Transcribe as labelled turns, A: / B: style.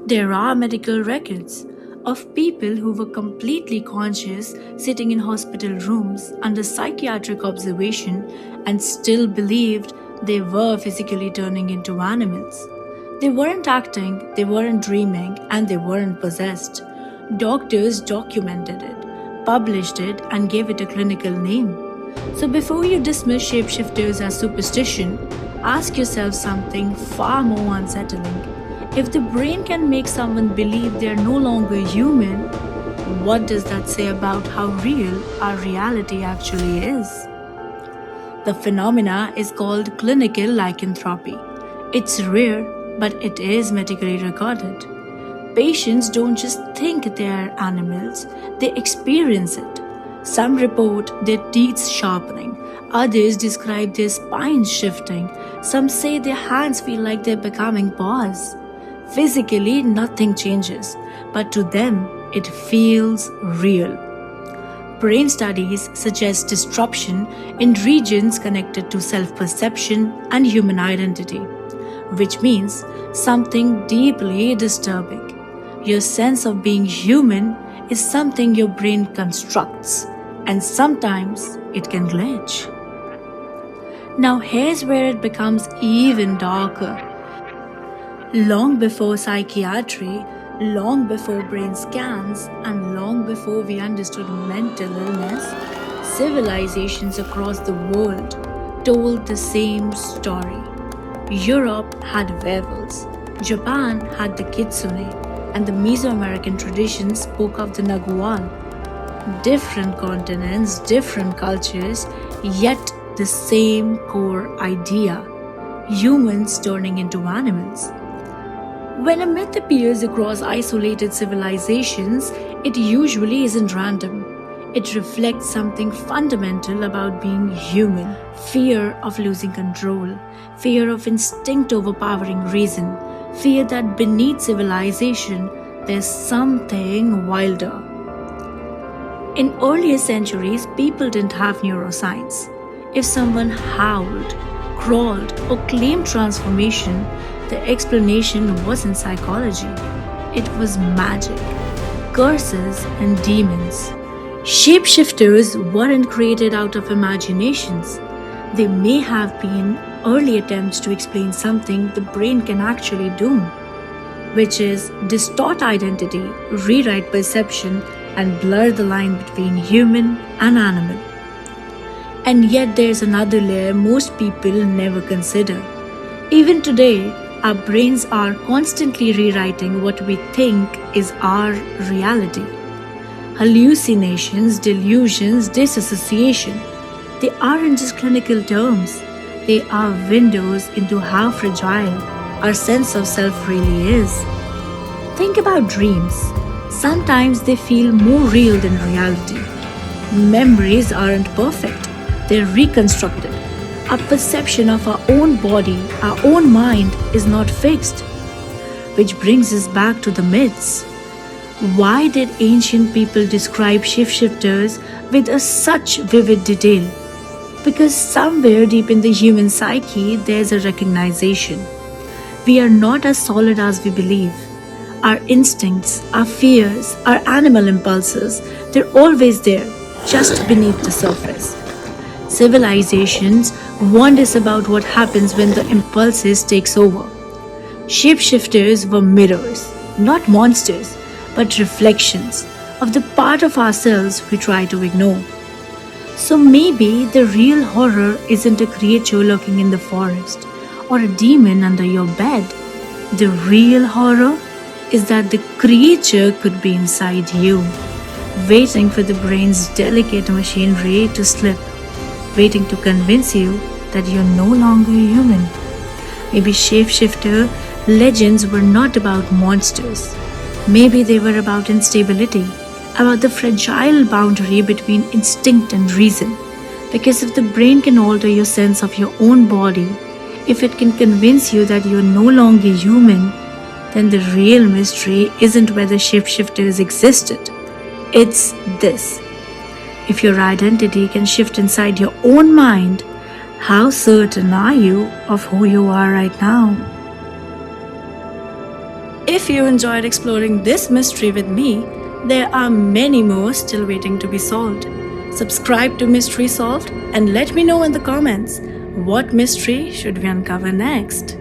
A: There are medical records of people who were completely conscious sitting in hospital rooms under psychiatric observation and still believed they were physically turning into animals. They weren't acting, they weren't dreaming, and they weren't possessed. Doctors documented it, published it, and gave it a clinical name. So before you dismiss shapeshifters as superstition, ask yourself something far more unsettling. If the brain can make someone believe they are no longer human, what does that say about how real our reality actually is? The phenomena is called clinical lycanthropy. It's rare, but it is medically recorded. Patients don't just think they are animals, they experience it. Some report their teeth sharpening, others describe their spines shifting, some say their hands feel like they're becoming paws. Physically, nothing changes, but to them, it feels real. Brain studies suggest disruption in regions connected to self-perception and human identity, which means something deeply disturbing. Your sense of being human is something your brain constructs, and sometimes it can glitch. Now here's where it becomes even darker. Long before psychiatry, long before brain scans, and long before we understood mental illness, civilizations across the world told the same story. Europe had werewolves, Japan had the kitsune, and the Mesoamerican tradition spoke of the nagual. Different continents, different cultures, yet the same core idea: humans turning into animals. When a myth appears across isolated civilizations, it usually isn't random. It reflects something fundamental about being human: fear of losing control, fear of instinct overpowering reason, fear that beneath civilization there's something wilder. In earlier centuries, people didn't have neuroscience. If someone howled, crawled, or claimed transformation, the explanation wasn't psychology. It was magic, curses, and demons. Shapeshifters weren't created out of imaginations. They may have been early attempts to explain something the brain can actually do, which is distort identity, rewrite perception, and blur the line between human and animal. And yet there's another layer most people never consider. Even today, our brains are constantly rewriting what we think is our reality. Hallucinations, delusions, disassociation, they aren't just clinical terms. They are windows into how fragile our sense of self really is. Think about dreams. Sometimes they feel more real than reality. Memories aren't perfect, they're reconstructed. Our perception of our own body, our own mind is not fixed. Which brings us back to the myths. Why did ancient people describe shapeshifters with such vivid detail? Because somewhere deep in the human psyche, there's a recognition. We are not as solid as we believe. Our instincts, our fears, our animal impulses, they're always there, just beneath the surface. Civilizations warned us about what happens when the impulses takes over. Shapeshifters were mirrors, not monsters, but reflections of the part of ourselves we try to ignore. So maybe the real horror isn't a creature lurking in the forest or a demon under your bed. The real horror is that the creature could be inside you, waiting for the brain's delicate machinery to slip, waiting to convince you that you're no longer human. Maybe shapeshifter legends were not about monsters. Maybe they were about instability, about the fragile boundary between instinct and reason. Because if the brain can alter your sense of your own body, if it can convince you that you're no longer human, then the real mystery isn't whether shapeshifters existed. It's this: if your identity can shift inside your own mind, how certain are you of who you are right now? If you enjoyed exploring this mystery with me, there are many more still waiting to be solved. Subscribe to Mystery Solved and let me know in the comments what mystery should we uncover next.